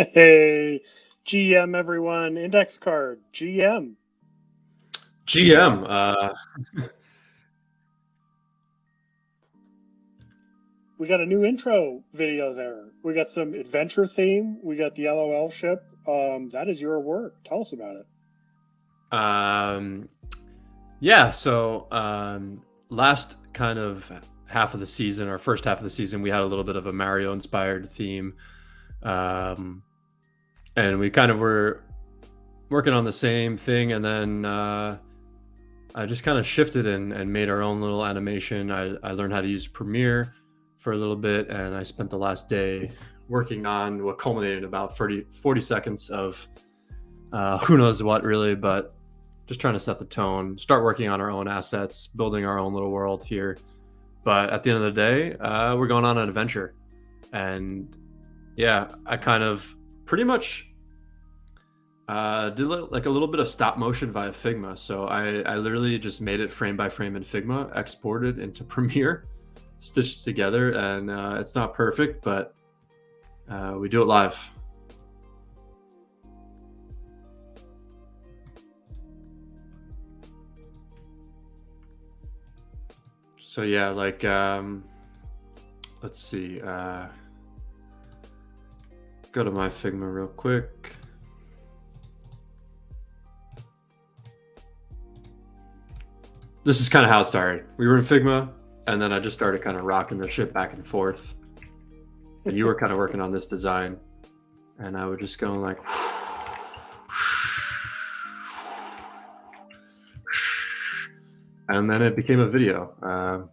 Hey, GM everyone, index card, GM. GM. We got a new intro video there. We got some adventure theme. We got the LOL ship. That is your work. Tell us about it. Yeah. So last kind of half of the season, or first half of the season, we had a little bit of a Mario-inspired theme, and we kind of were working on the same thing, and then I just kind of shifted and made our own little animation. I learned how to use Premiere for a little bit, and I spent the last day working on what culminated about 40 seconds of who knows what, really, but just trying to set the tone, start working on our own assets, building our own little world here. But at the end of the day, we're going on an adventure. And yeah, I kind of pretty much did like a little bit of stop motion via Figma. So I literally just made it frame by frame in Figma, exported into Premiere, stitched together, and it's not perfect, but we do it live. So yeah, like let's see, go to my Figma real quick. This is kind of how it started. We were in Figma, and then I just started kind of rocking the ship back and forth. And you were kind of working on this design, and I would just go like, and then it became a video, kind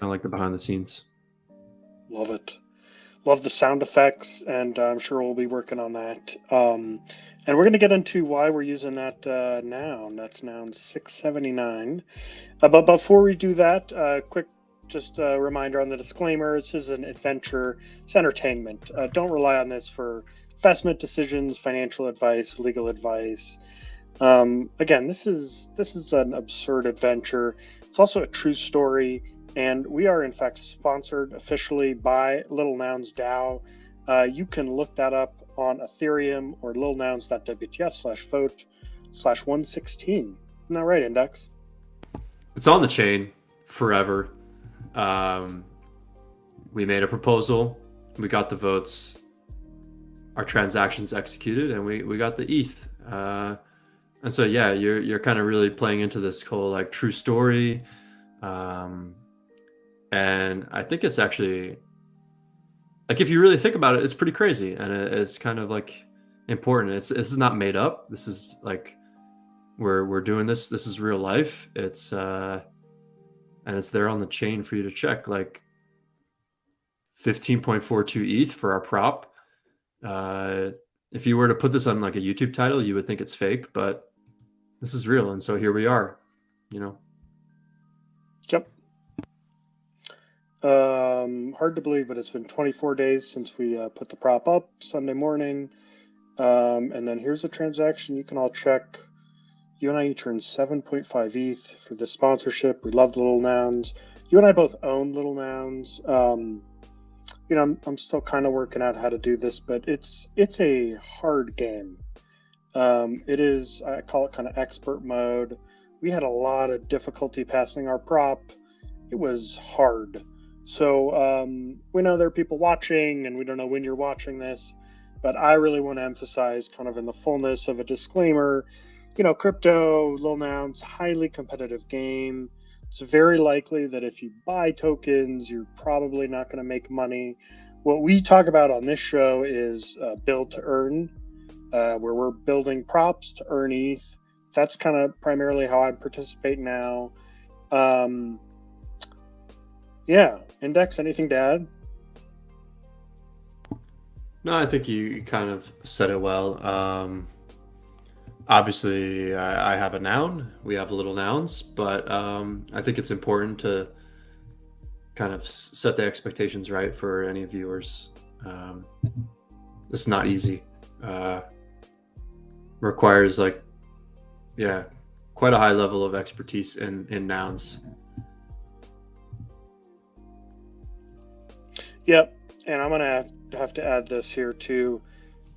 of like the behind the scenes. Love it. Love the sound effects, and I'm sure we'll be working on that. And we're going to get into why we're using that noun. That's noun 679. But before we do that, quick just a reminder on the disclaimer. This is an adventure. It's entertainment. Don't rely on this for investment decisions, financial advice, legal advice. Again, this is an absurd adventure. It's also a true story, and we are in fact sponsored officially by Little Nouns DAO. You can look that up on Ethereum or littlenouns.wtf/vote/116. Isn't that right, Index? It's on the chain forever. We made a proposal, we got the votes, our transactions executed, and we got the ETH. And so yeah, you're kind of really playing into this whole like true story. And I think it's actually, like, if you really think about it, it's pretty crazy, and it's kind of like important. This is not made up. This is like we're doing this. This is real life. It's and it's there on the chain for you to check. Like 15.42 ETH for our prop. If you were to put this on like a YouTube title, you would think it's fake, but this is real, and so here we are. You know. Yep. Hard to believe, but it's been 24 days since we put the prop up Sunday morning. And then here's the transaction. You can all check. You and I each earned 7.5 ETH for this sponsorship. We love Little Nouns. You and I both own Little Nouns. I'm still kind of working out how to do this, but it's a hard game. It is, I call it kind of expert mode. We had a lot of difficulty passing our prop. It was hard. So we know there are people watching, and we don't know when you're watching this, but I really want to emphasize, kind of in the fullness of a disclaimer, crypto, Little Nouns, highly competitive game. It's very likely that if you buy tokens, you're probably not going to make money. What we talk about on this show is build to earn, where we're building props to earn ETH. That's kind of primarily how I participate now. Yeah, Index, anything to add? No, I think you kind of said it well. Obviously, I have a noun. We have Little Nouns, but I think it's important to kind of set the expectations right for any viewers. It's not easy. Requires quite a high level of expertise in nouns. Yep, and I'm gonna have to add this here too.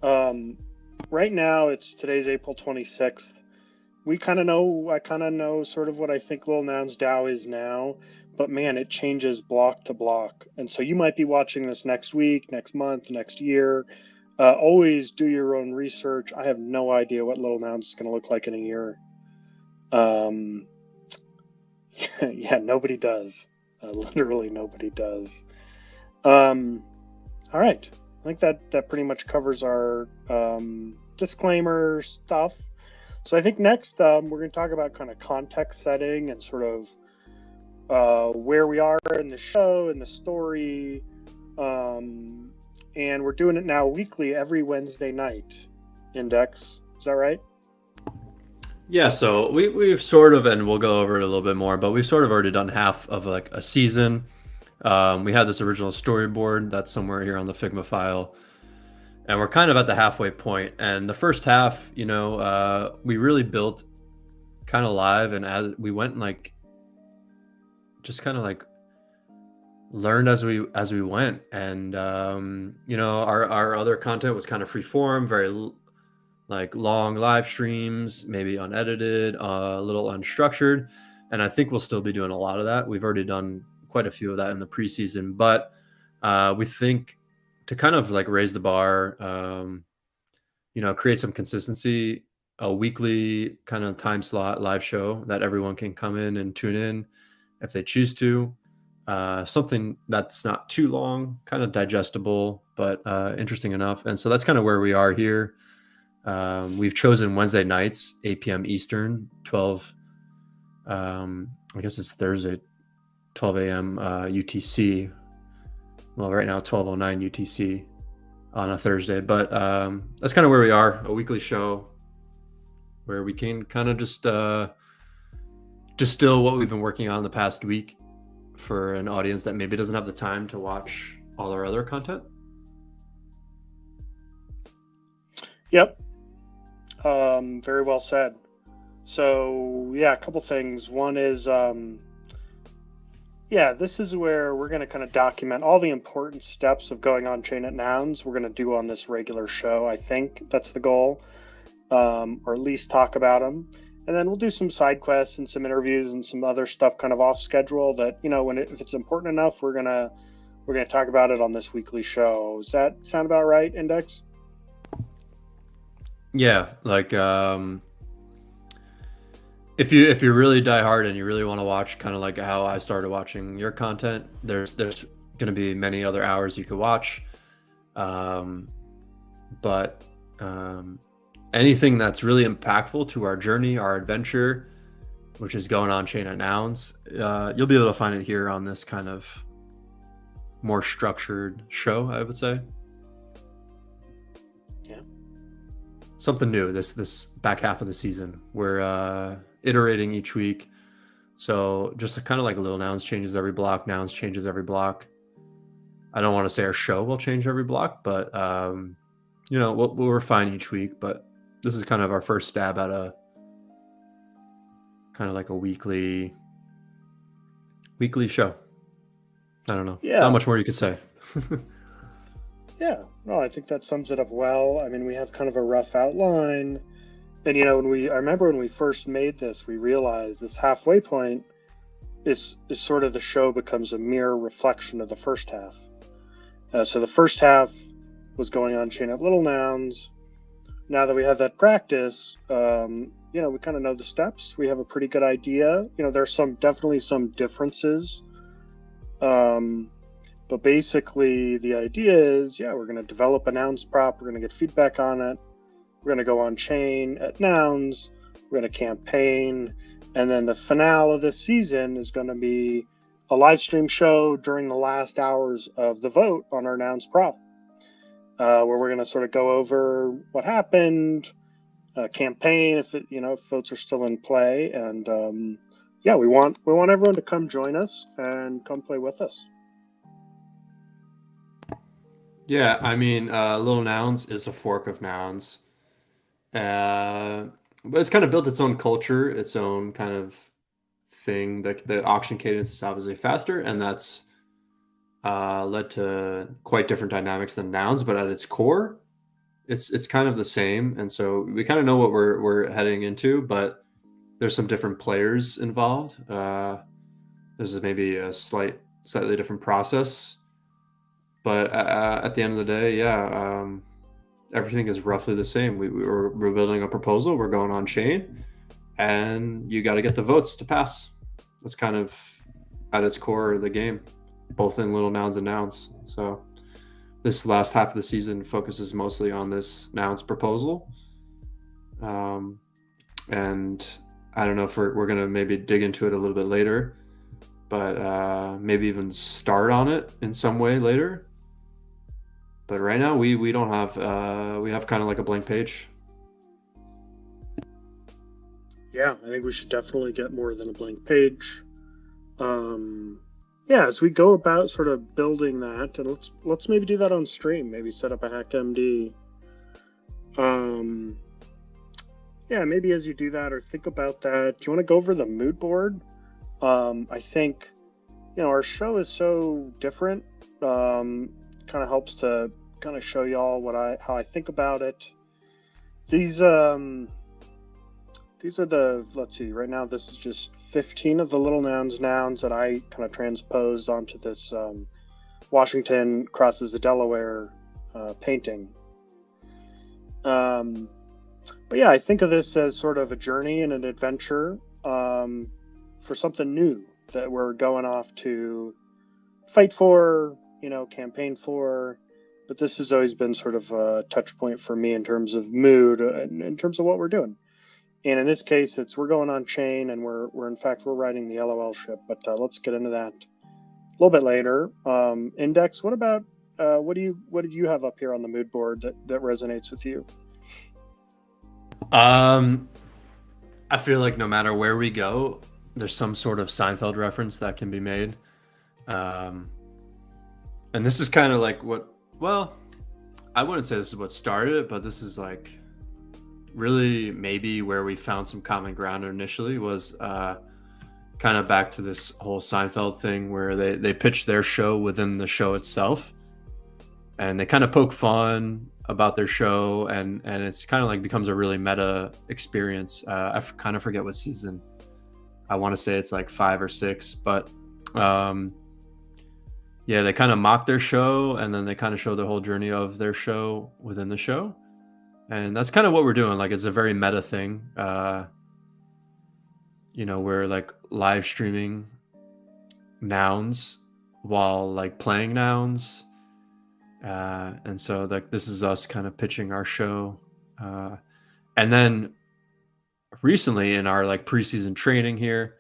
Um, right now, today's April 26th. I kind of know sort of what I think Lil Nouns DAO is now, but man, it changes block to block. And so you might be watching this next week, next month, next year. Always do your own research. I have no idea what Lil Nouns is going to look like in a year. Um, yeah, nobody does. Literally nobody does. All right. I think that pretty much covers our disclaimer stuff. So I think next we're going to talk about kind of context setting and sort of where we are in the show and the story. And we're doing it now weekly every Wednesday night. Index. Is that right? Yeah, so we've sort of, and we'll go over it a little bit more, but we've sort of already done half of like a season. We had this original storyboard that's somewhere here on the Figma file, and we're kind of at the halfway point. And the first half, we really built kind of live, and as we went and like just kind of like learned as we went. And our other content was kind of free form, very like long live streams, maybe unedited, a little unstructured. And I think we'll still be doing a lot of that. We've already done quite a few of that in the preseason, but we think to kind of like raise the bar, create some consistency, a weekly kind of time slot live show that everyone can come in and tune in if they choose to. Something that's not too long, kind of digestible, but interesting enough. And so that's kind of where we are here. We've chosen Wednesday nights, 8 p.m. Eastern, 12. I guess it's Thursday, 12 a.m. UTC. Well, right now, 12:09 UTC on a Thursday. But that's kind of where we are, a weekly show where we can kind of just distill what we've been working on the past week for an audience that maybe doesn't have the time to watch all our other content. Yep. Very well said. So yeah, a couple things. One is, this is where we're going to kind of document all the important steps of going on chain at Nouns. We're going to do on this regular show. I think that's the goal, or at least talk about them. And then we'll do some side quests and some interviews and some other stuff kind of off schedule that, if it's important enough, we're gonna talk about it on this weekly show. Does that sound about right, Index? Yeah, like if you really die hard and you really want to watch kind of like how I started watching your content, there's going to be many other hours you could watch. But anything that's really impactful to our journey, our adventure, which is going on chain at Nouns, you'll be able to find it here on this kind of more structured show, I would say. Yeah. Something new this back half of the season. We're iterating each week. So just kind of like little Nouns changes every block, Nouns changes every block. I don't want to say our show will change every block, but we'll refine each week. But this is kind of our first stab at a kind of like a weekly show. I don't know. Yeah. Not much more you could say. Yeah. No, I think that sums it up well. I mean, we have kind of a rough outline. And I remember when we first made this, we realized this halfway point is sort of the show becomes a mere reflection of the first half. So the first half was going on chain at Little Nouns. Now that we have that practice, we kind of know the steps. We have a pretty good idea. There's definitely some differences. But basically the idea is, we're going to develop a Nouns prop. We're going to get feedback on it. We're going to go on chain at Nouns. We're going to campaign. And then the finale of this season is going to be a live stream show during the last hours of the vote on our Nouns prop, where we're going to sort of go over what happened, campaign if votes are still in play. And we want everyone to come join us and come play with us. Yeah, I mean, Little Nouns is a fork of Nouns. But it's kind of built its own culture, its own kind of thing. The auction cadence is obviously faster, and that's led to quite different dynamics than Nouns. But at its core, it's kind of the same, and so we kind of know what we're heading into, but there's some different players involved. There's maybe a slightly different process, but at the end of the day, yeah, everything is roughly the same. We're building a proposal. We're going on chain, and you got to get the votes to pass. That's kind of at its core the game, both in little nouns and nouns. So this last half of the season focuses mostly on this nouns proposal. And I don't know if we're going to maybe dig into it a little bit later, but maybe even start on it in some way later. But right now we don't have, we have kind of like a blank page. Yeah, I think we should definitely get more than a blank page. Yeah, as we go about sort of building that, and let's maybe do that on stream. Maybe set up a HackMD. Yeah, maybe as you do that or think about that, do you want to go over the mood board? I think, our show is so different. Kind of helps to kind of show y'all how I think about it. These are the, let's see, right now this is just 15 of the little nouns that I kind of transposed onto this Washington crosses the Delaware painting. But yeah, I think of this as sort of a journey and an adventure for something new that we're going off to fight for, campaign for. But this has always been sort of a touch point for me in terms of mood and in terms of what we're doing. And in this case, we're going on chain, and we're riding the LOL ship. But let's get into that a little bit later. Index, what about what did you have up here on the mood board that resonates with you? I feel like no matter where we go, there's some sort of Seinfeld reference that can be made. And this is kind of like I wouldn't say this is what started it, but this is like really maybe where we found some common ground initially was kind of back to this whole Seinfeld thing where they pitch their show within the show itself, and they kind of poke fun about their show, and it's kind of like becomes a really meta experience. I kind of forget what season. I want to say it's like 5 or 6, but yeah, they kind of mock their show, and then they kind of show the whole journey of their show within the show. And that's kind of what we're doing. Like, it's a very meta thing. We're like live streaming nouns while like playing nouns. And so like this is us kind of pitching our show. And then recently in our like preseason training here,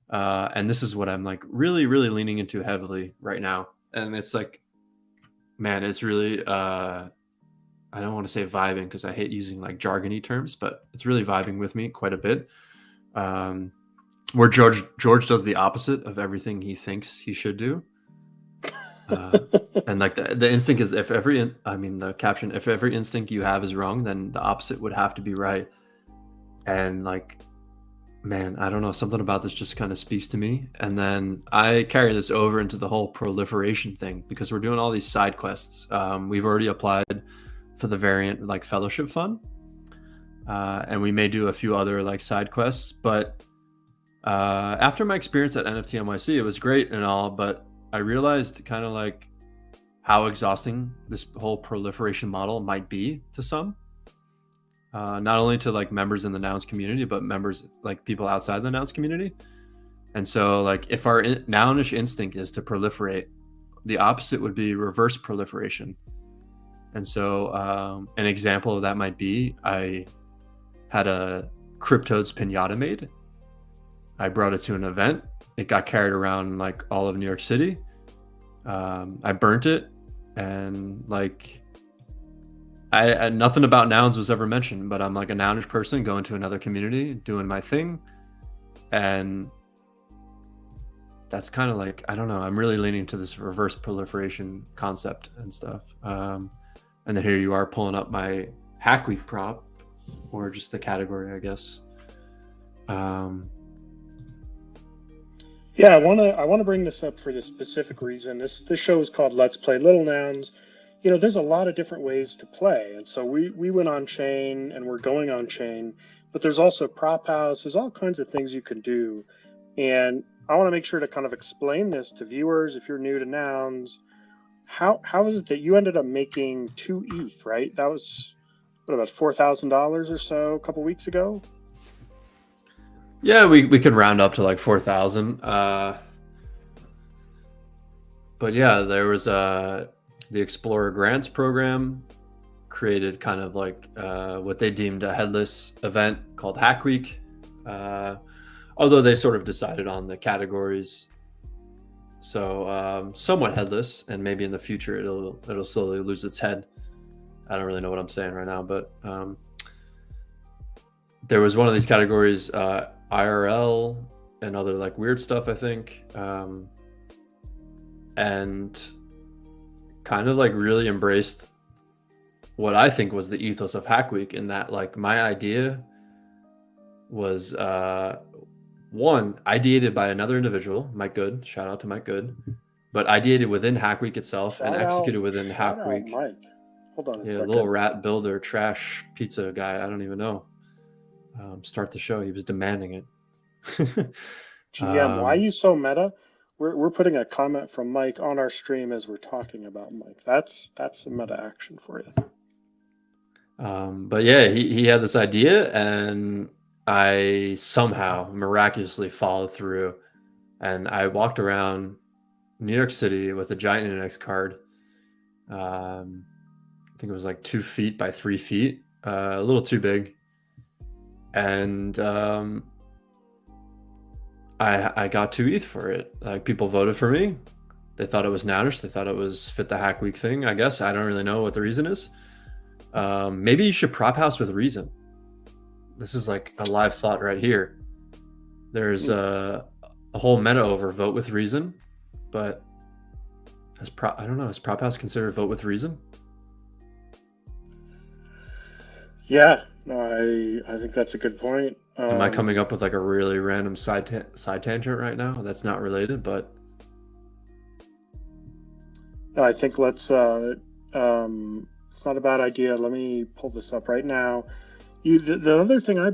and this is what I'm like really, really leaning into heavily right now. And it's like, man, it's really, I don't want to say vibing because I hate using like jargony terms, but it's really vibing with me quite a bit. Where George does the opposite of everything he thinks he should do. And like the instinct is the caption, if every instinct you have is wrong, then the opposite would have to be right. And like, man, I don't know, something about this just kind of speaks to me. And then I carry this over into the whole proliferation thing because we're doing all these side quests. We've already applied for the variant like fellowship fund, and we may do a few other like side quests, but after my experience at NFT NYC, it was great and all, but I realized kind of like how exhausting this whole proliferation model might be to some, not only to like members in the nouns community, but members like people outside the nouns community. And so like if our nounish instinct is to proliferate, the opposite would be reverse proliferation. And so an example of that might be I had a Cryptodes pinata made. I brought it to an event. It got carried around like all of New York City. I burnt it, and like I nothing about nouns was ever mentioned, but I'm like a nounish person going to another community, doing my thing. And that's kind of like, I don't know, I'm really leaning to this reverse proliferation concept and stuff. And then here you are pulling up my Hack Week prop, or just the category, I guess. Yeah, I want to bring this up for this specific reason. This show is called Let's Play Little Nouns. there's a lot of different ways to play. And so we went on chain and we're going on chain, but there's also prop house. There's all kinds of things you can do. And I want to make sure to kind of explain this to viewers if you're new to nouns. How is it that you ended up making 2 ETH, right? That was what, about $4,000 or so a couple weeks ago? Yeah, we could round up to like 4,000. But yeah, there was the Explorer Grants program created kind of like what they deemed a headless event called Hack Week. Although they sort of decided on the categories, so somewhat headless, and maybe in the future it'll slowly lose its head. I don't really know what I'm saying right now, but there was one of these categories, IRL and other like weird stuff, I think, and kind of like really embraced what I think was the ethos of Hack Week, in that like my idea was one, ideated by another individual, Mike Good. Shout out to Mike Good. But ideated within Hack Week itself and executed within Hack Week. Mike. Hold on a second. Little rat builder, trash pizza guy. I don't even know. Start the show. He was demanding it. GM, why are you so meta? We're putting a comment from Mike on our stream as we're talking about Mike. That's some meta action for you. But yeah, he had this idea, and I somehow miraculously followed through, and I walked around New York City with a giant index card. I think it was like 2 feet by 3 feet, a little too big. And I got 2 ETH for it. Like, people voted for me. They thought it was nounish. They thought it was fit the Hack Week thing, I guess. I don't really know what the reason is. Maybe you should prop house with reason. This is like a live thought right here. There's a whole meta over vote with reason, but I don't know, is prop house considered vote with reason? Yeah, no, I think that's a good point. Am I coming up with like a really random side tangent right now that's not related? But no, I think let's. It's not a bad idea. Let me pull this up right now. The other thing I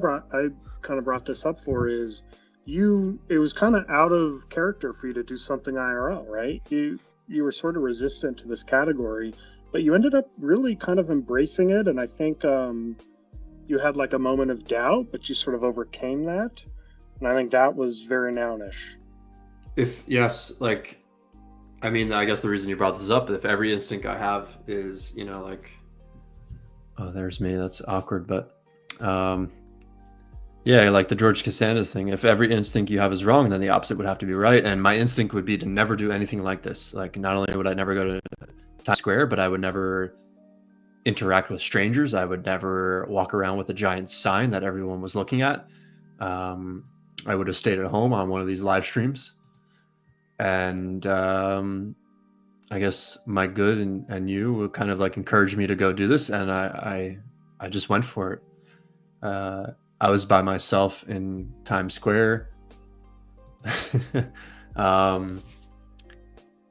kind of brought this up for is it was kind of out of character for you to do something IRL, right? You were sort of resistant to this category, but you ended up really kind of embracing it. And I think you had like a moment of doubt, but you sort of overcame that. And I think that was very nounish. I mean, I guess the reason you brought this up, if every instinct I have is, like, oh, there's me, that's awkward, but yeah, like the George Costanza's thing, if every instinct you have is wrong, then the opposite would have to be right. And my instinct would be to never do anything like this. Like, not only would I never go to Times Square, but I would never interact with strangers. I would never walk around with a giant sign that everyone was looking at. I would have stayed at home on one of these live streams. And I guess Mike Good and you would kind of like encourage me to go do this, and I just went for it. I was by myself in Times Square,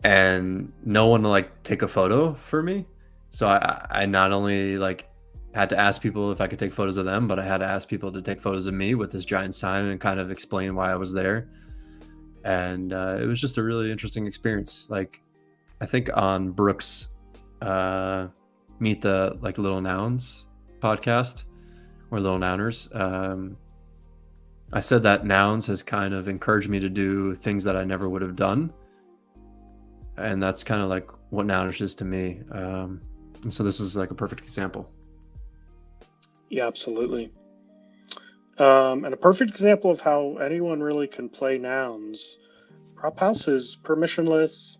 and no one to like take a photo for me. So I not only like had to ask people if I could take photos of them, but I had to ask people to take photos of me with this giant sign and kind of explain why I was there. And it was just a really interesting experience. Like, I think on Brooks' Meet the like Little Nouns podcast, or Little Nouners, I said that nouns has kind of encouraged me to do things that I never would have done. And that's kind of like what nounish is to me. And so this is like a perfect example. Yeah, absolutely. And a perfect example of how anyone really can play nouns. Prop house is permissionless.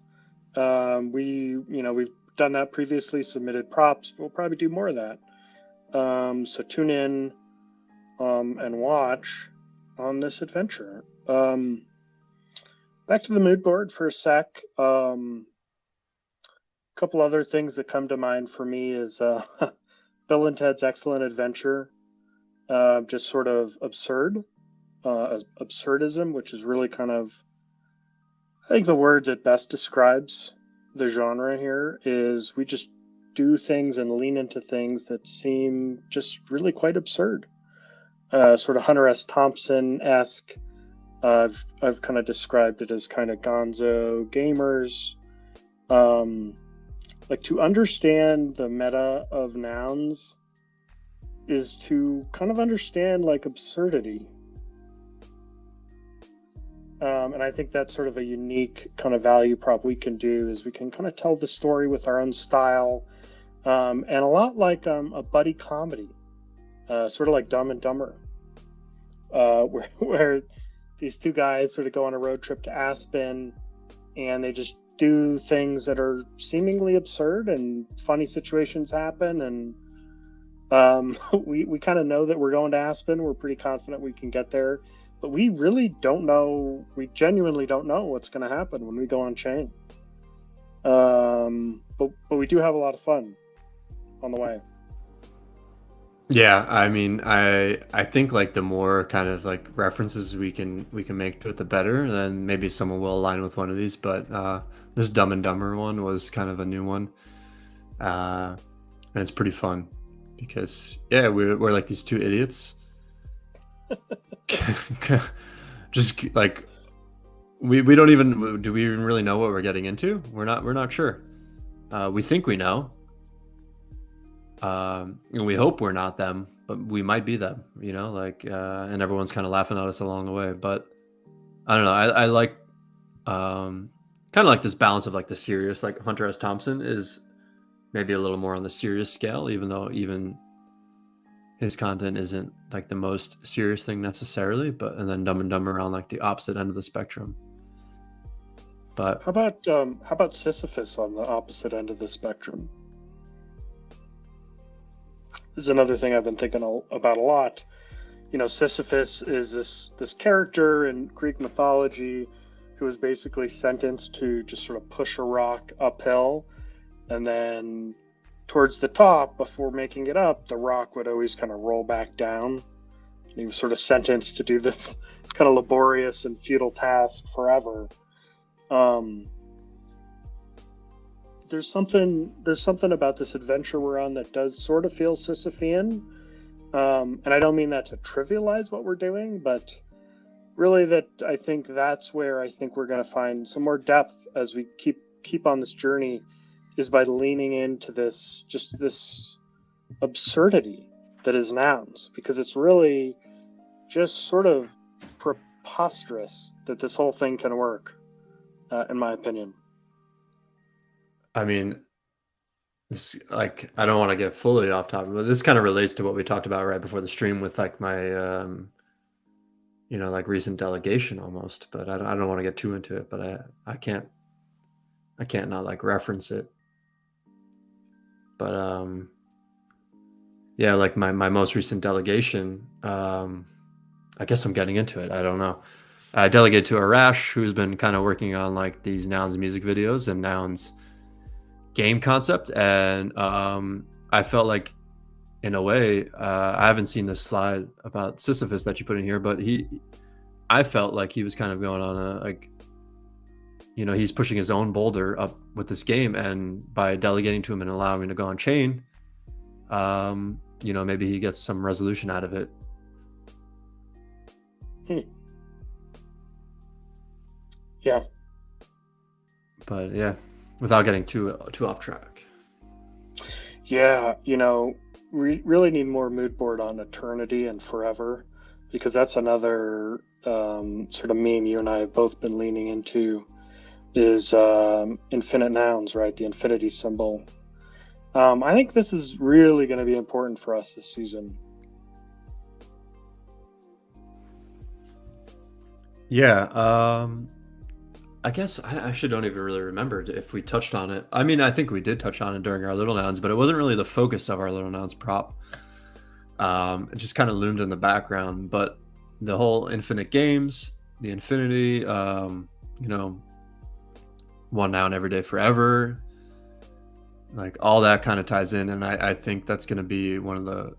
We've done that previously, submitted props. We'll probably do more of that. So tune in and watch on this adventure. Back to the mood board for a sec. A couple other things that come to mind for me is Bill and Ted's Excellent Adventure. Just sort of absurdism, which is really kind of, I think the word that best describes the genre here is we just do things and lean into things that seem just really quite absurd. Sort of Hunter S. Thompson-esque. I've kind of described it as kind of gonzo gamers. Like, to understand the meta of nouns is to kind of understand like absurdity. And I think that's sort of a unique kind of value prop we can do, is we can kind of tell the story with our own style, and a lot like a buddy comedy, sort of like Dumb and Dumber, where these two guys sort of go on a road trip to Aspen, and they just do things that are seemingly absurd, and funny situations happen, and we kind of know that we're going to Aspen. We're pretty confident we can get there, but we really don't know. We genuinely don't know what's going to happen when we go on chain. But we do have a lot of fun on the way. Yeah, I mean, I think like the more kind of like references we can make to it, the better. Then maybe someone will align with one of these. But this Dumb and Dumber one was kind of a new one, and it's pretty fun because yeah, we're like these two idiots, just like we don't even do we even really know what we're getting into? We're not sure. We think we know. And we hope we're not them, but we might be them, you know, like, and everyone's kind of laughing at us along the way. But I don't know. I like, kind of like this balance of like the serious, like Hunter S. Thompson is maybe a little more on the serious scale, even though even his content isn't like the most serious thing necessarily, and then Dumb and Dumber on like the opposite end of the spectrum. But how about Sisyphus on the opposite end of the spectrum? This is another thing I've been thinking about a lot. You know, Sisyphus is this character in Greek mythology who was basically sentenced to just sort of push a rock uphill, and then towards the top, before making it up, the rock would always kind of roll back down. And he was sort of sentenced to do this kind of laborious and futile task forever. There's something about this adventure we're on that does sort of feel Sisyphean, and I don't mean that to trivialize what we're doing, but really that I think that's where I think we're going to find some more depth as we keep on this journey, is by leaning into this absurdity that is nouns, because it's really just sort of preposterous that this whole thing can work, in my opinion. I mean, this, like, I don't want to get fully off topic, but this kind of relates to what we talked about right before the stream with like my, you know, like recent delegation almost. But I don't want to get too into it. But I can't not like reference it. But yeah, like my most recent delegation. I guess I'm getting into it. I don't know. I delegated to Arash, who's been kind of working on like these nouns music videos and nouns game concept, and I felt like, in a way, I haven't seen this slide about Sisyphus that you put in here, but I felt like he was kind of going on a, like, you know, he's pushing his own boulder up with this game, and by delegating to him and allowing him to go on chain, you know, maybe he gets some resolution out of it. Yeah. But yeah, without getting too off track. Yeah, you know, we really need more mood board on eternity and forever, because that's another sort of meme you and I have both been leaning into, is infinite nouns, right? The infinity symbol. I think this is really going to be important for us this season. Yeah, I guess I actually don't even really remember if we touched on it. I mean, I think we did touch on it during our little nouns, but it wasn't really the focus of our little nouns prop. It just kind of loomed in the background. But the whole infinite games, the infinity, you know, one noun every day forever, like all that kind of ties in, and I think that's going to be one of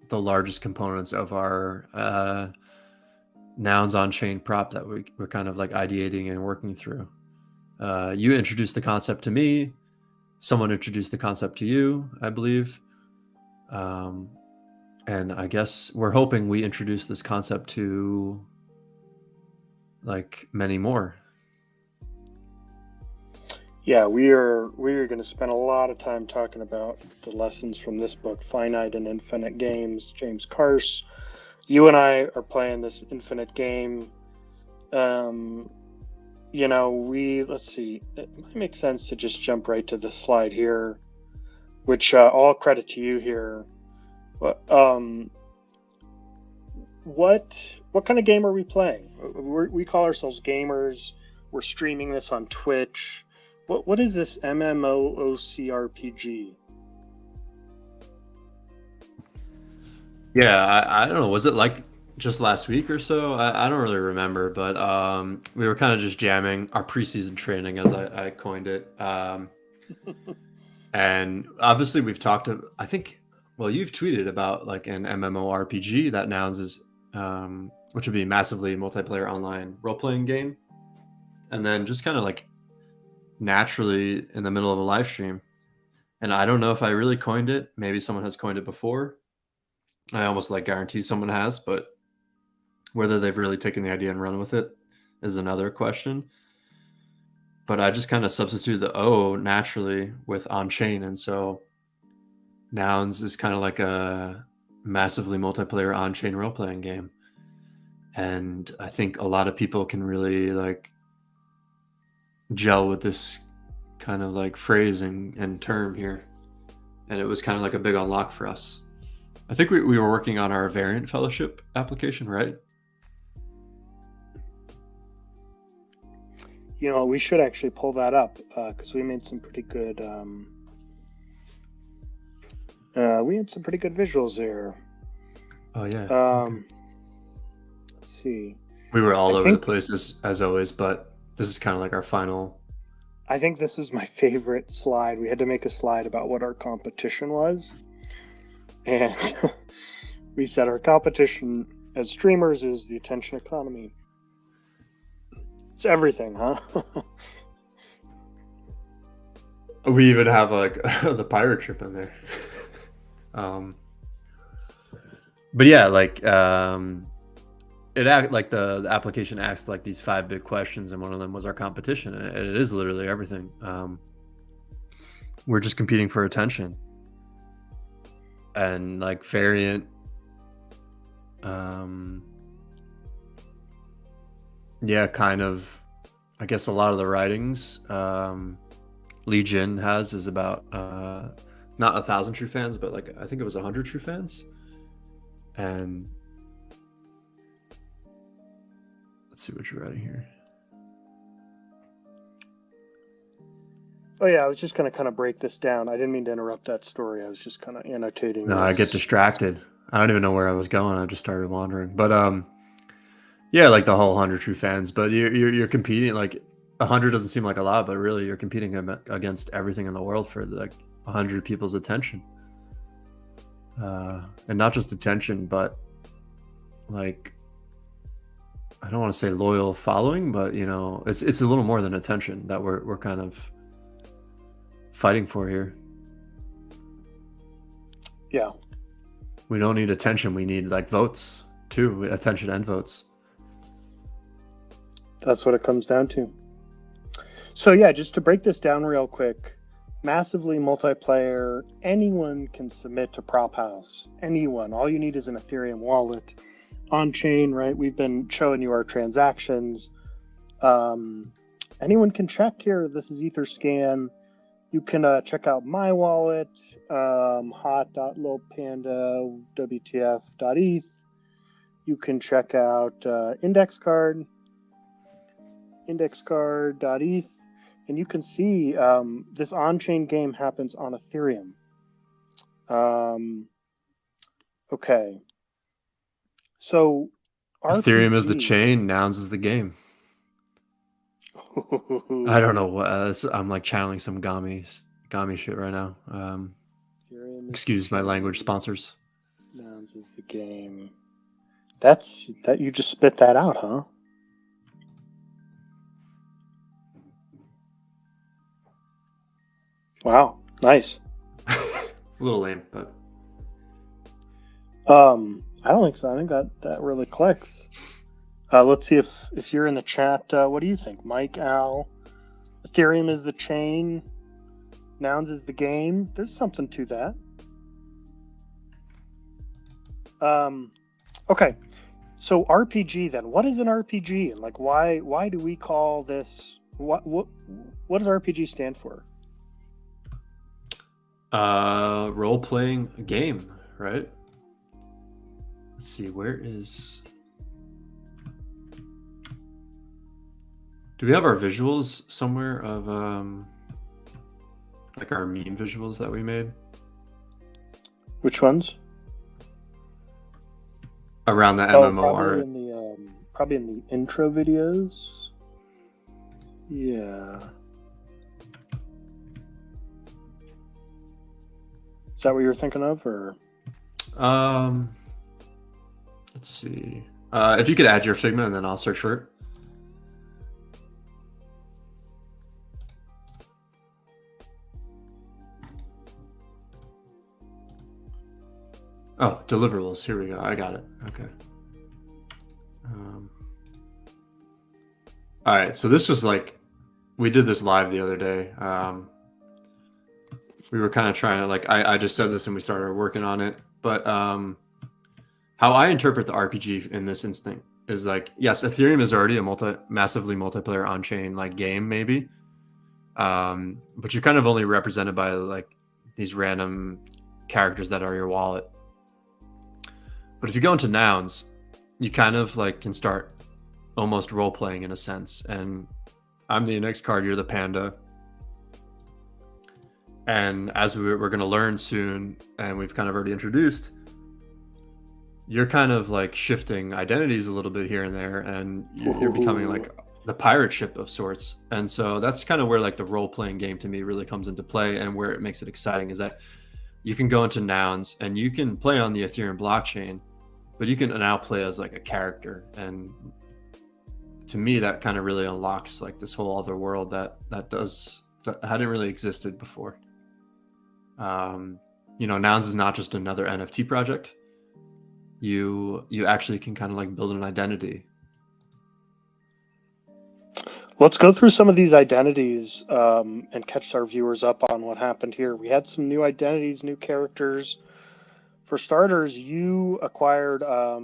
the largest components of our nouns on chain prop that we're kind of like ideating and working through. You introduced the concept to me, someone introduced the concept to you, I believe. And I guess we're hoping we introduce this concept to like many more. Yeah, we are going to spend a lot of time talking about the lessons from this book, Finite and Infinite Games. James Carse, you and I are playing this infinite game. Let's see. It might make sense to just jump right to the slide here, which all credit to you here. What kind of game are we playing? We call ourselves gamers. We're streaming this on Twitch. What is this MMOOCRPG? Yeah, I don't know. Was it like just last week or so? I don't really remember, but we were kind of just jamming our preseason training, as I coined it. And obviously we've talked to, I think, well, you've tweeted about like an MMORPG that Nouns is, which would be a massively multiplayer online role-playing game. And then just kind of like naturally in the middle of a live stream. And I don't know if I really coined it. Maybe someone has coined it before. I almost like guarantee someone has, but whether they've really taken the idea and run with it is another question. But I just kind of substitute the O naturally with onchain. And so Nouns is kind of like a massively multiplayer on-chain role-playing game. And I think a lot of people can really like gel with this kind of like phrase and term here. And it was kind of like a big unlock for us. I think we were working on our variant fellowship application, right? We should actually pull that up because we made some pretty good visuals there. Oh yeah. Okay. Let's see. We were all over the place as always, but this is kind of like our final. I think this is my favorite slide. We had to make a slide about what our competition was. And we said our competition as streamers is the attention economy. It's everything, huh? We even have like the pirate ship in there. But yeah, like it act like the application asked like these 5 big questions, and one of them was our competition, and it is literally everything. We're just competing for attention, and like variant. Yeah, kind of. I guess a lot of the writings Legion has is about not 1,000 true fans, but like I think it was 100 true fans. And let's see what you're writing here. Oh yeah, I was just gonna kind of break this down. I didn't mean to interrupt that story. I was just kind of annotating. No, I get distracted. I don't even know where I was going. I just started wandering. But yeah, like the whole 100 true fans. But you're competing, like 100 doesn't seem like a lot, but really you're competing against everything in the world for like 100 people's attention. And not just attention, but like, I don't want to say loyal following, but it's a little more than attention that we're kind of fighting for here. Yeah. We don't need attention. We need like votes too, attention and votes. That's what it comes down to. So yeah, just to break this down real quick, massively multiplayer, anyone can submit to Prop House. Anyone. All you need is an Ethereum wallet. On chain, right? We've been showing you our transactions. Anyone can check here. This is Etherscan. You can check out my wallet, hot.lopanda, WTF.eth. You can check out indexcard.eth, and you can see this on-chain game happens on Ethereum. Okay. So Ethereum is the chain, Nouns is the game. I don't know what I'm like channeling some Gami shit right now. Excuse my language, sponsors. Nouns is the game. That you just spit that out, huh? Wow, nice. A little lame, but I don't think so. I think that really clicks. Let's see if you're in the chat. What do you think, Mike, Al? Ethereum is the chain. Nouns is the game. There's something to that. Okay. So RPG then. What is an RPG? And like why do we call this what does RPG stand for? Role playing game, right? Let's see, where is... Do we have our visuals somewhere of like our meme visuals that we made? Which ones? Around the MMO art. Probably in the intro videos. Yeah. Is that what you're thinking of, or? Let's see. If you could add your Figma, and then I'll search for it. Oh, deliverables. Here we go. I got it. Okay. All right. So this was like, we did this live the other day. We were kind of trying to like, I just said this and we started working on it. But how I interpret the RPG in this instant is like, yes, Ethereum is already a massively multiplayer on-chain like game, maybe. But you're kind of only represented by like these random characters that are your wallet. But if you go into nouns, you kind of like can start almost role playing in a sense. And I'm the index card, you're the panda. And as we're going to learn soon, and we've kind of already introduced, you're kind of like shifting identities a little bit here and there, and you're becoming like the pirate ship of sorts. And so that's kind of where like the role playing game to me really comes into play, and where it makes it exciting is that you can go into nouns and you can play on the Ethereum blockchain, but you can now play as like a character. And to me, that kind of really unlocks like this whole other world that hadn't really existed before. You know, nouns is not just another NFT project. You actually can kind of like build an identity. Let's go through some of these identities and catch our viewers up on what happened here. We had some new identities, new characters. For starters, you acquired a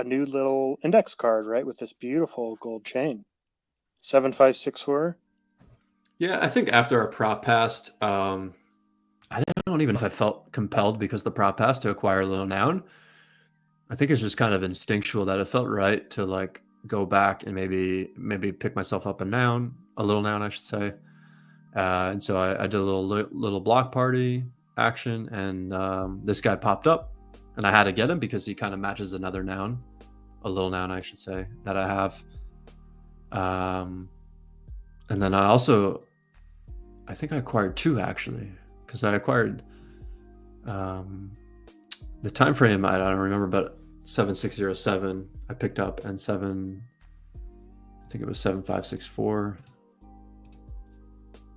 new little index card, right, with this beautiful gold chain. 7564. Yeah, I think after our prop passed, I don't even know if I felt compelled because the prop passed to acquire a little noun. I think it's just kind of instinctual that it felt right to like go back and maybe pick myself up a little noun, I should say. And so I did a little block party action, and this guy popped up, and I had to get him because he kind of matches another noun, a little noun, I should say, that I have. And then I think I acquired two actually, because I acquired the time frame I don't remember, but 7607 I picked up, and I think it was 7564.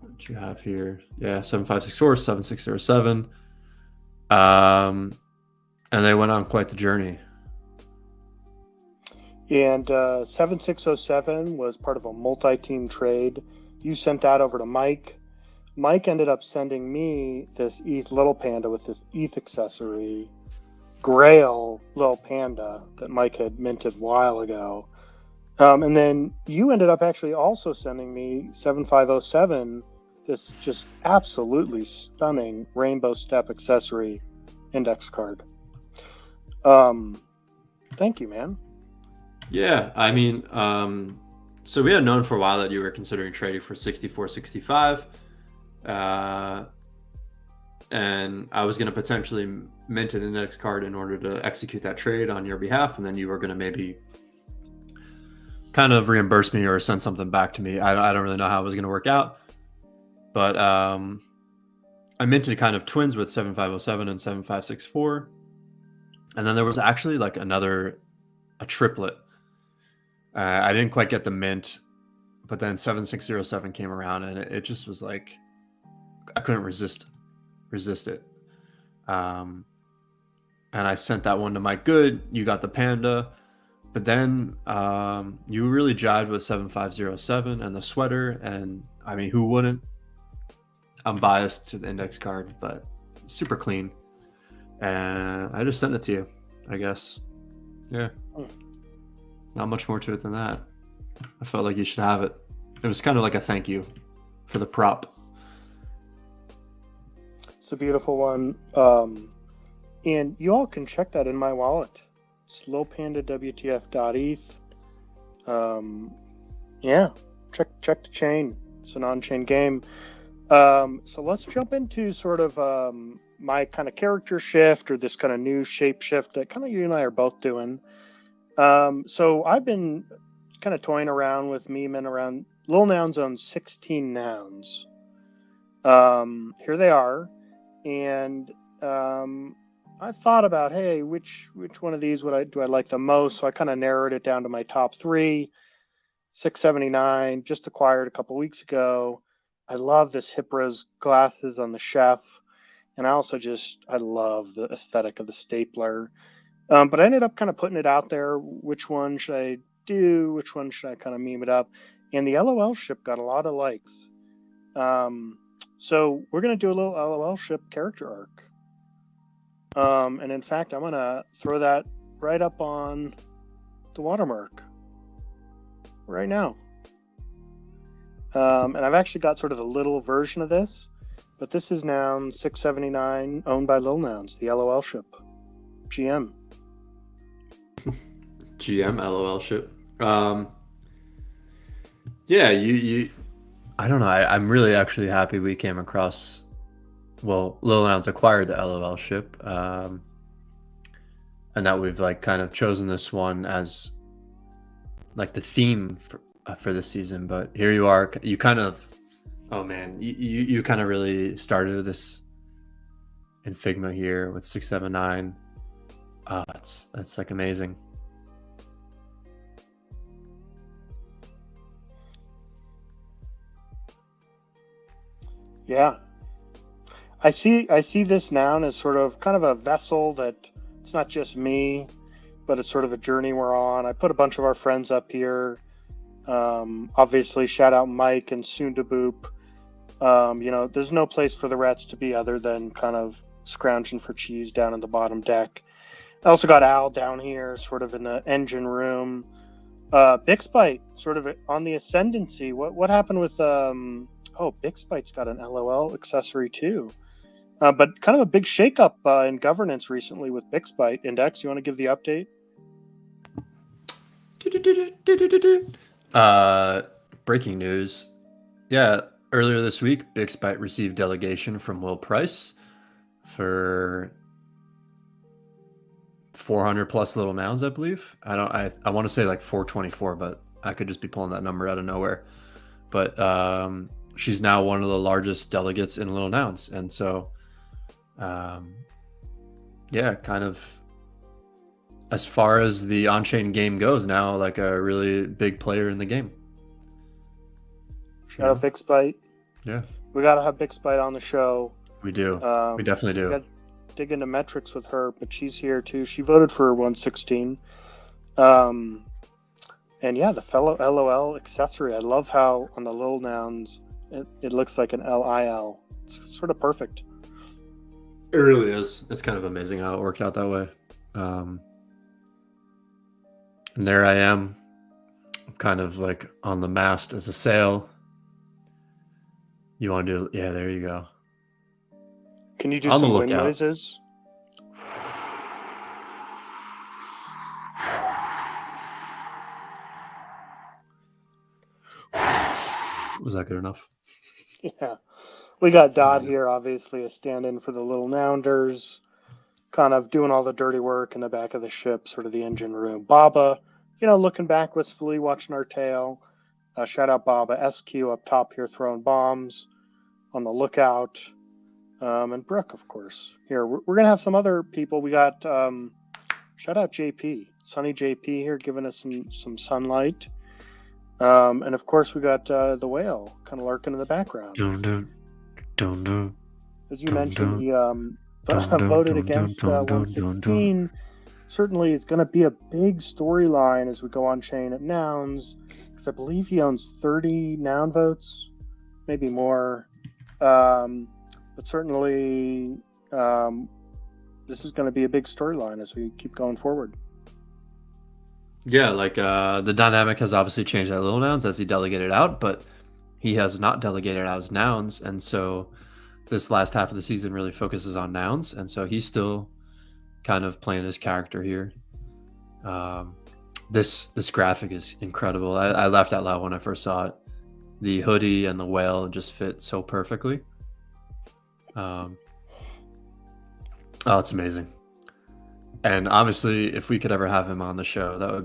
What you have here? Yeah, 7564, 7607. And they went on quite the journey. And 7607 was part of a multi-team trade. You sent that over to Mike. Mike ended up sending me this ETH little panda with this ETH accessory, Grail little panda that Mike had minted a while ago. And then you ended up actually also sending me 7507, this just absolutely stunning rainbow step accessory index card. Thank you, man. Yeah, I mean, so we had known for a while that you were considering trading for 6465. And I was going to potentially mint an index card in order to execute that trade on your behalf, and then you were going to maybe kind of reimburse me or send something back to me. I don't really know how it was going to work out, but I minted kind of twins with 7507 and 7564, and then there was actually like a triplet. I didn't quite get the mint, but then 7607 came around, and it just was like, I couldn't resist it. And I sent that one to Mike Good. You got the Panda. But then you really jived with 7507 and the sweater. And I mean, who wouldn't? I'm biased to the index card, but super clean. And I just sent it to you, I guess. Yeah. Not much more to it than that. I felt like you should have it. It was kind of like a thank you for the prop. It's a beautiful one. And you all can check that in my wallet. It's lilpandawtf.eth. Yeah, check the chain. It's an on-chain game. So let's jump into sort of my kind of character shift, or this kind of new shape shift that kind of you and I are both doing. So I've been kind of toying around with memeing around. Lil Nouns owns 16 nouns. Here they are. And I thought about, hey, which one of these do I like the most? So I kind of narrowed it down to my top 3. 679, just acquired a couple weeks ago. I love this hip-res glasses on the chef. And I also I love the aesthetic of the stapler. But I ended up kind of putting it out there. Which one should I do? Which one should I kind of meme it up? And the LOL ship got a lot of likes. So we're going to do a little LOL ship character arc. And in fact, I'm going to throw that right up on the watermark right now. And I've actually got sort of a little version of this, but this is Noun 679, owned by Lil Nouns, the LOL ship. GM. GM LOL ship. Yeah, you I don't know. I'm really actually happy we came across. Well, Lil Nouns acquired the LOL ship, and that we've like kind of chosen this one as like the theme for this season. But here you are. You kind of, oh man, you kind of really started this in Figma here with 679. That's like amazing. Yeah. I see this noun as sort of kind of a vessel that it's not just me, but it's sort of a journey we're on. I put a bunch of our friends up here. Obviously, shout out Mike and Soon to Boop. There's no place for the rats to be other than kind of scrounging for cheese down in the bottom deck. I also got Al down here, sort of in the engine room. Bixbite, sort of on the ascendancy. What happened with Bixbite's got an LOL accessory too. But kind of a big shakeup in governance recently with Bixbite. Index, you want to give the update? Breaking news. Yeah, earlier this week, Bixbite received delegation from Will Price for 400 plus little nouns, I believe. I want to say like 424, but I could just be pulling that number out of nowhere. But she's now one of the largest delegates in little nouns, and so kind of as far as the on-chain game goes now, like a really big player in the game. Shout out Bixbite. Yeah, we gotta have Bixbite on the show. We do. We definitely do. We gotta dig into metrics with her, but she's here too. She voted for 116. And yeah, the fellow LOL accessory. I love how on the Lil Nouns it looks like an LIL. It's sort of perfect. It really is. It's kind of amazing how it worked out that way. And there I am, kind of like on the mast as a sail. You want to do? Yeah, there you go. Can you do some wind noises? Was that good enough? Yeah. We got Dodd here, obviously, a stand-in for the Little Nounders, kind of doing all the dirty work in the back of the ship, sort of the engine room. Baba, looking back wistfully, watching our tail. Shout out Baba. SQ up top here throwing bombs on the lookout. And Brooke, of course. Here, we're going to have some other people. We got, shout out JP. Sunny JP here giving us some sunlight. And of course, we got the whale kind of lurking in the background. As you mentioned, he voted against 116. Certainly is going to be a big storyline as we go on chain at Nouns, because I believe he owns 30 Noun votes, maybe more. But certainly this is going to be a big storyline as we keep going forward. Yeah, like the dynamic has obviously changed at Little Nouns as he delegated out, but he has not delegated out his Nouns, and so this last half of the season really focuses on Nouns, and so he's still kind of playing his character here. This graphic is incredible. I laughed out loud when I first saw it. The hoodie and the whale just fit so perfectly. Oh, it's amazing. And obviously, if we could ever have him on the show, that would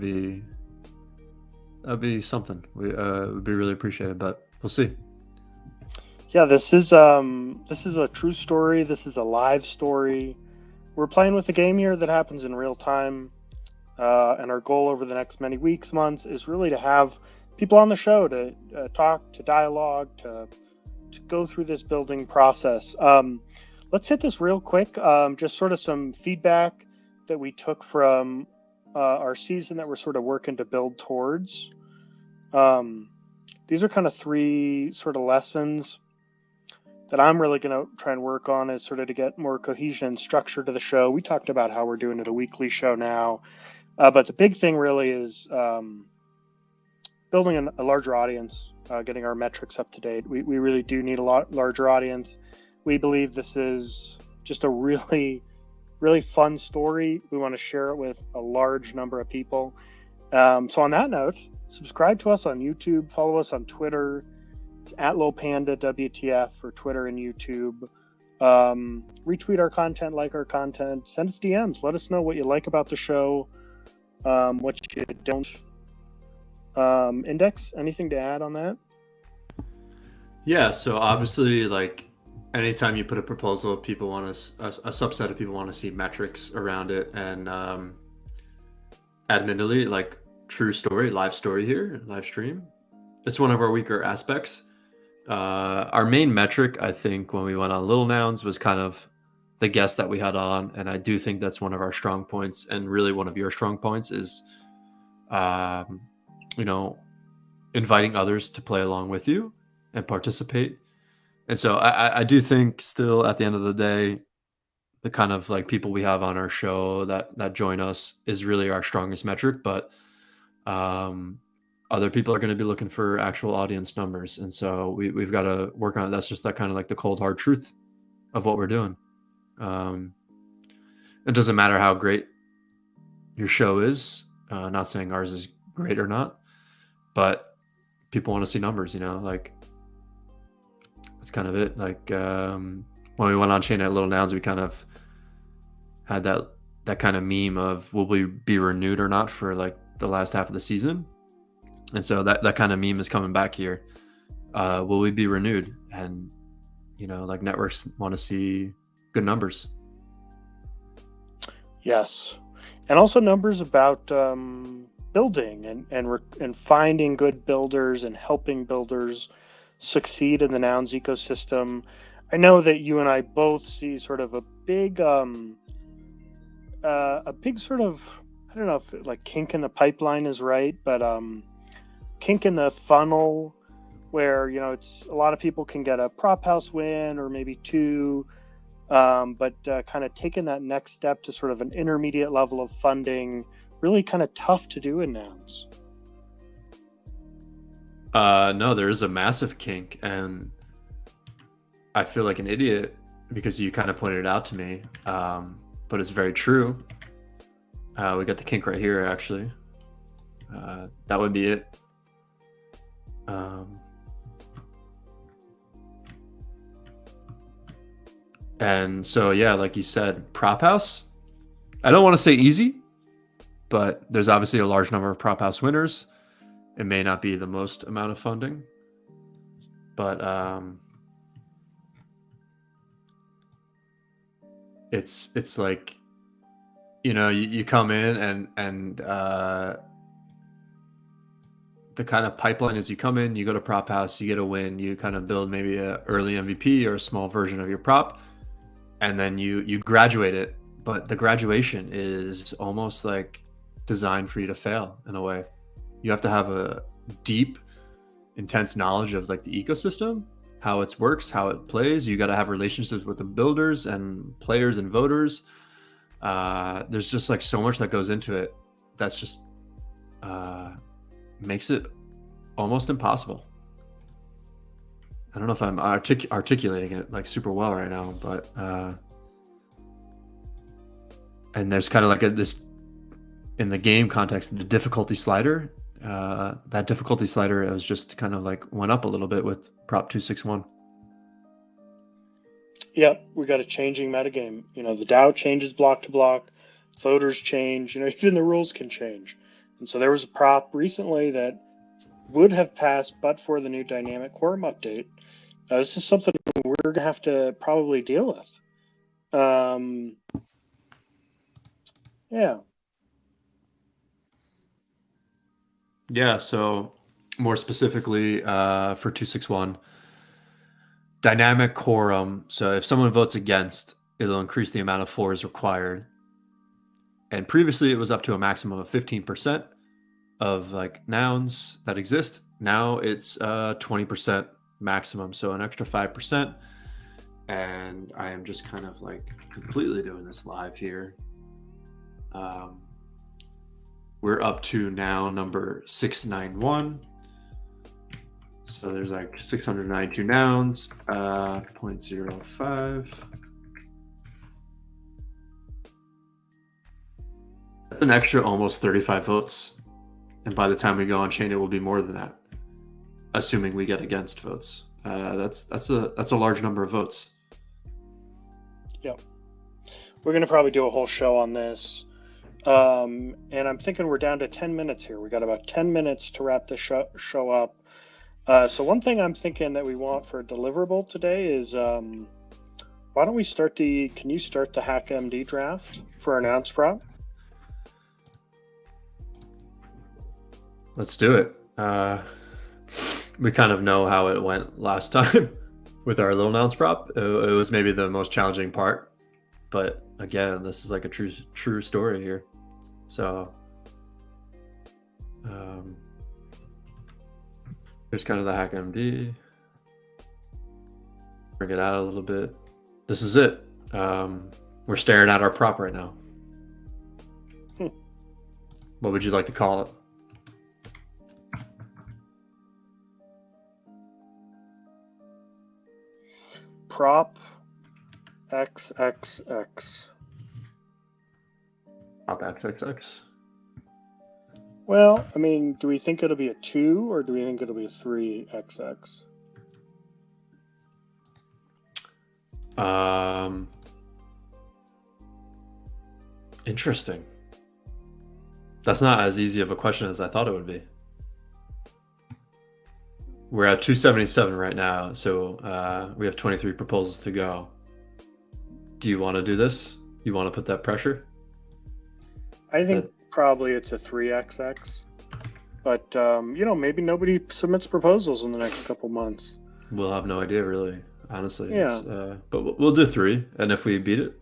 be something. We would be really appreciated, but we'll see. Yeah, this is a true story. This is a live story. We're playing with a game here that happens in real time, and our goal over the next many weeks, months, is really to have people on the show to talk, to dialogue, to go through this building process. Let's hit this real quick. Just sort of some feedback that we took from our season that we're sort of working to build towards. These are kind of 3 sort of lessons that I'm really going to try and work on, is sort of to get more cohesion and structure to the show. We talked about how we're doing it a weekly show now, but the big thing really is building a larger audience, getting our metrics up to date. We really do need a lot larger audience. We believe this is just a really, really fun story. We want to share it with a large number of people. So on that note, subscribe to us on YouTube, follow us on Twitter. It's at LowPanda WTF for Twitter and YouTube. Retweet our content, like our content, send us DMs. Let us know what you like about the show, what you don't. Index, anything to add on that? Yeah, so obviously, like, anytime you put a proposal, people want a subset of people want to see metrics around it, and admittedly, like, true story, live story here, live stream, it's one of our weaker aspects. Our main metric, I think, when we went on Little Nouns was kind of the guest that we had on, and I do think that's one of our strong points, and really one of your strong points is, inviting others to play along with you and participate. And so I do think still at the end of the day, the kind of like people we have on our show that join us is really our strongest metric, but other people are going to be looking for actual audience numbers. And so we've got to work on it. That's just that kind of like the cold hard truth of what we're doing. It doesn't matter how great your show is. Not saying ours is great or not, but people want to see numbers, like that's kind of it. Like when we went on chain at Little Nouns, we kind of had that kind of meme of will we be renewed or not for like the last half of the season. And so that kind of meme is coming back here. Will we be renewed? And, like networks want to see good numbers. Yes. And also numbers about building and finding good builders and helping builders succeed in the Nouns ecosystem. I know that you and I both see sort of a big sort of, I don't know if like kink in the pipeline is right, but kink in the funnel where, it's a lot of people can get a prop house win or maybe 2, but kind of taking that next step to sort of an intermediate level of funding, really kind of tough to do in Nouns. No, there is a massive kink, and I feel like an idiot because you kind of pointed it out to me, but it's very true. We got the kink right here, actually. That would be it. And so, yeah, like you said, prop house. I don't want to say easy, but there's obviously a large number of prop house winners. It may not be the most amount of funding, but it's like, you come in and the kind of pipeline is you come in, you go to prop house, you get a win, you kind of build maybe a early MVP or a small version of your prop, and then you graduate it. But the graduation is almost like designed for you to fail in a way. You have to have a deep, intense knowledge of like the ecosystem, how it works, how it plays. You got to have relationships with the builders and players and voters. There's just like so much that goes into it. That's just makes it almost impossible. I don't know if I'm articulating it like super well right now, but and there's kind of like this in the game context, the difficulty slider. That difficulty slider was just kind of like went up a little bit with Prop 261. Yep, we got a changing metagame. You know, the DAO changes block to block, voters change, you know, even the rules can change. And so there was a prop recently that would have passed but for the new dynamic quorum update. This is something we're going to have to probably deal with. Yeah. Yeah, so more specifically for 261, dynamic quorum. So if someone votes against, it'll increase the amount of fours required. And previously it was up to a maximum of 15% of like nouns that exist. Now it's 20% maximum, so an extra 5%. And I am just kind of like completely doing this live here. We're up to now number 691. So there's like 692 nouns, 0.05. That's an extra almost 35 votes. And by the time we go on chain, it will be more than that, assuming we get against votes. That's a large number of votes. Yep. We're going to probably do a whole show on this. And I'm thinking we're down to 10 minutes here. We got about 10 minutes to wrap the show up. So one thing I'm thinking that we want for a deliverable today is, why don't we start can you start the HackMD draft for an ounce prop? Let's do it. We kind of know how it went last time with our little ounce prop. It was maybe the most challenging part, but again, this is like a true story here. So here's kind of the HackMD. Bring it out a little bit. This is it. We're staring at our prop right now. What would you like to call it? Prop XXX. Prop XXX. Well, I mean, do we think it'll be a 2 or do we think it'll be a 3XX? Interesting. That's not as easy of a question as I thought it would be. We're at 277 right now, so we have 23 proposals to go. Do you want to do this? You want to put that pressure? I think probably it's a 3XX. But, you know, maybe nobody submits proposals in the next couple months. We'll have no idea, really, honestly. Yeah. But we'll do 3, and if we beat it,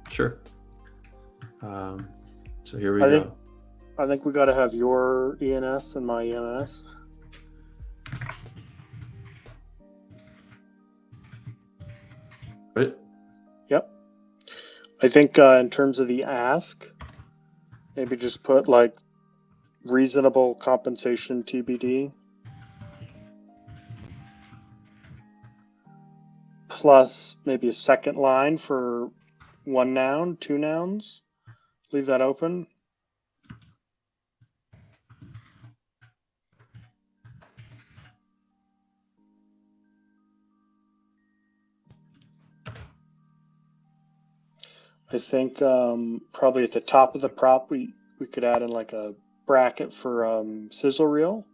sure. So here we go. I think we got to have your ENS and my ENS. Right? Yep. I think in terms of the ask, maybe just put like reasonable compensation TBD. Plus maybe a second line for 1 noun, 2 nouns. Leave that open. I think probably at the top of the prop, we could add in like a bracket for sizzle reel.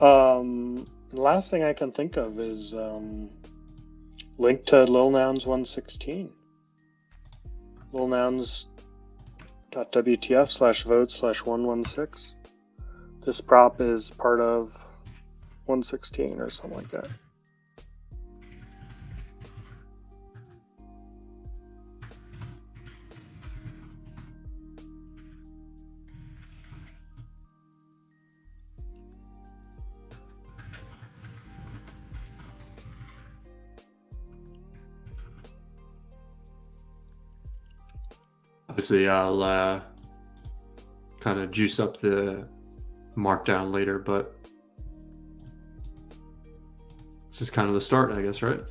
Last thing I can think of is link to Lil Nouns 116. lilnouns.wtf/vote/116. This prop is part of 116 or something like that. Obviously, I'll kind of juice up the markdown later, but this is kind of the start, I guess, right?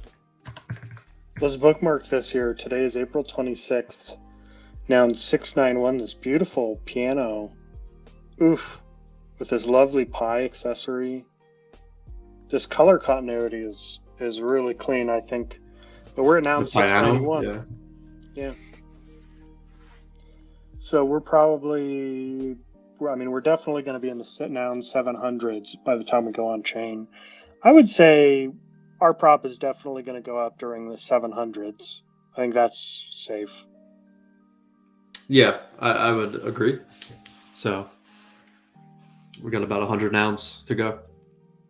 Let's bookmark this here. Today is April 26th. Noun 691, this beautiful piano. Oof. With this lovely pie accessory. This color continuity is really clean, I think. But we're at noun 691. Yeah. So we're probably, we're definitely going to be in the noun 700s by the time we go on chain. I would say our prop is definitely going to go up during the 700s. I think that's safe. Yeah, I would agree. So we got about 100 nouns to go,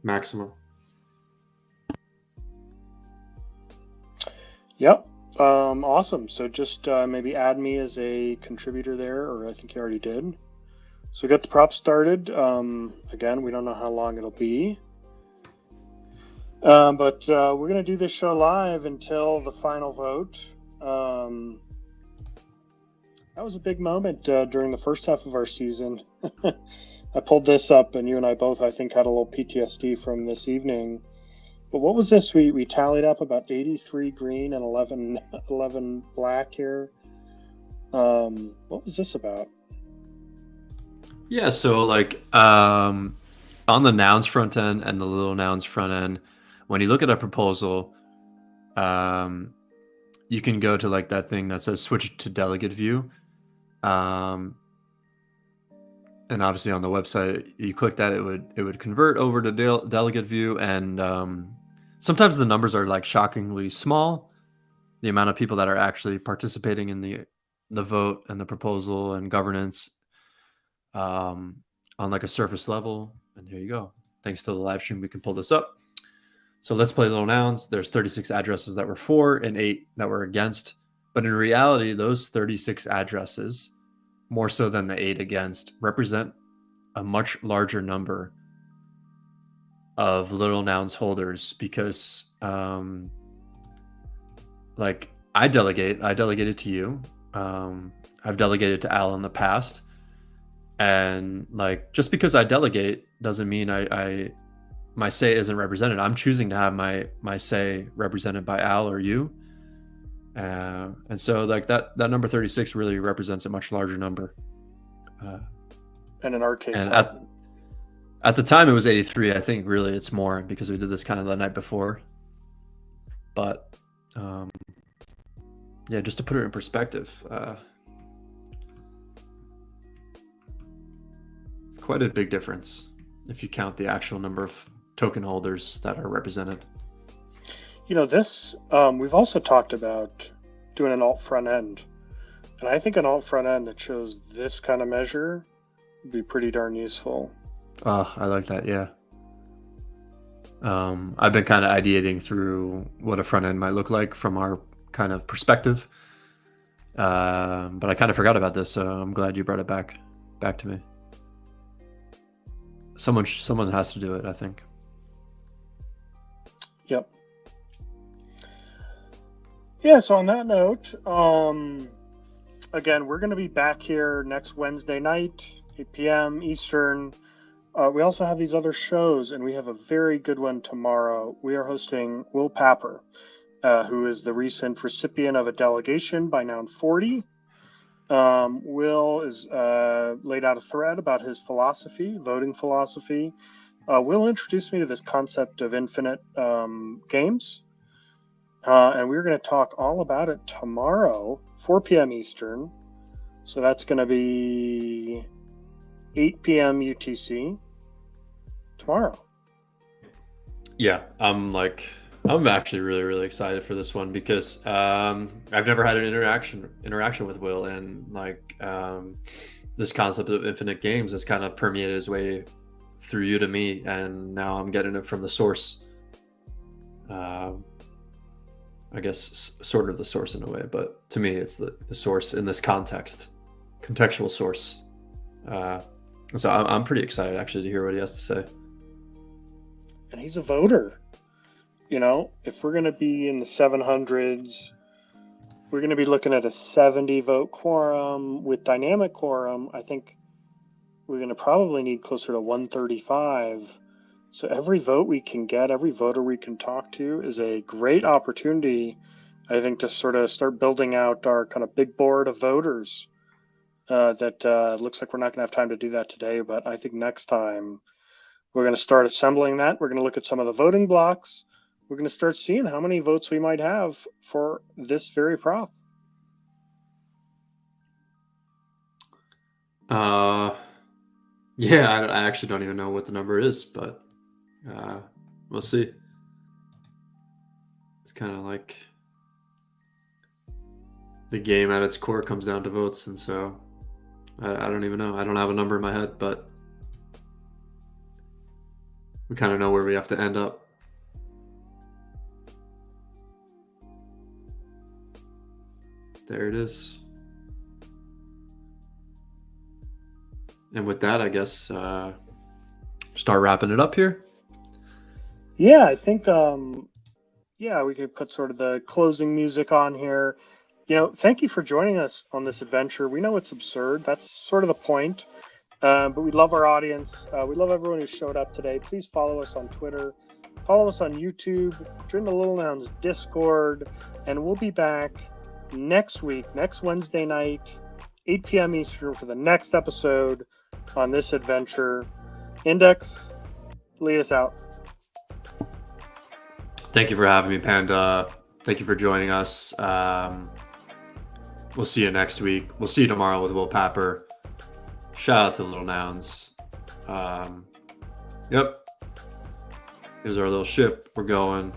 maximum. Yep. Awesome. So just maybe add me as a contributor there, or I think you already did. So get the prop started. Again, we don't know how long it'll be. But we're going to do this show live until the final vote. That was a big moment during the first half of our season. I pulled this up, and you and I both, I think, had a little PTSD from this evening. But what was this? We tallied up about 83 green and 11 black here. What was this about? Yeah, so like on the nouns front end and the little nouns front end, when you look at a proposal, you can go to like that thing that says switch to delegate view. And obviously on the website, you click that, it would convert over to delegate view, and sometimes the numbers are like shockingly small. The amount of people that are actually participating in the vote and the proposal and governance on like a surface level. And there you go. Thanks to the live stream, we can pull this up. So let's play little nouns. There's 36 addresses that were for and 8 that were against. But in reality, those 36 addresses, more so than the 8 against, represent a much larger number of little nouns holders, because like I delegated to you. I've delegated to Al in the past. And like, just because I delegate doesn't mean I my say isn't represented. I'm choosing to have my say represented by Al or you. And so like that number 36 really represents a much larger number. And in our case, and at the time it was 83. I think really it's more because we did this kind of the night before. But yeah, just to put it in perspective, it's quite a big difference if you count the actual number of token holders that are represented. You know, this, we've also talked about doing an alt front end. And I think an alt front end that shows this kind of measure would be pretty darn useful. Oh, I like that, yeah. I've been kind of ideating through what a front end might look like from our kind of perspective. But I kind of forgot about this, so I'm glad you brought it back to me. Someone has to do it, I think. Yep. Yeah, so on that note, again, we're going to be back here next Wednesday night, 8 p.m. Eastern. We also have these other shows, and we have a very good one tomorrow. We are hosting Will Papper, who is the recent recipient of a delegation by Noun 40. Will is laid out a thread about his philosophy, voting philosophy. Will introduced me to this concept of infinite games. And we're going to talk all about it tomorrow, 4 p.m. Eastern. So that's going to be 8 p.m. UTC tomorrow. Yeah, I'm actually really really excited for this one because I've never had an interaction with Will, and this concept of infinite games has kind of permeated its way through you to me, and now I'm getting it from the source. Uh, I guess sort of the source in a way, but to me, it's the source in this context, contextual source. So I'm pretty excited actually to hear what he has to say. And he's a voter. You know, if we're going to be in the 700s, we're going to be looking at a 70 vote quorum. With dynamic quorum, I think we're going to probably need closer to 135. So every vote we can get, every voter we can talk to is a great opportunity, I think, to sort of start building out our kind of big board of voters. That looks like we're not going to have time to do that today, but I think next time we're going to start assembling that. We're going to look at some of the voting blocks. We're going to start seeing how many votes we might have for this very prop. Yeah, I actually don't even know what the number is, but we'll see. It's kind of like the game at its core comes down to votes, and so I don't even know. I don't have a number in my head, but we kind of know where we have to end up. There it is. And with that, I guess start wrapping it up here. Yeah, I think we could put sort of the closing music on here. You know, thank you for joining us on this adventure. We know it's absurd. That's sort of the point. But we love our audience. We love everyone who showed up today. Please follow us on Twitter. Follow us on YouTube. Join the Little Nouns Discord. And we'll be back next week, next Wednesday night, 8 p.m. Eastern, for the next episode on this adventure. Index, lead us out. Thank you for having me, Panda. Thank you for joining us. We'll see you next week. We'll see you tomorrow with Will Papper. Shout out to Little Nouns. Yep. Here's our little ship. We're going.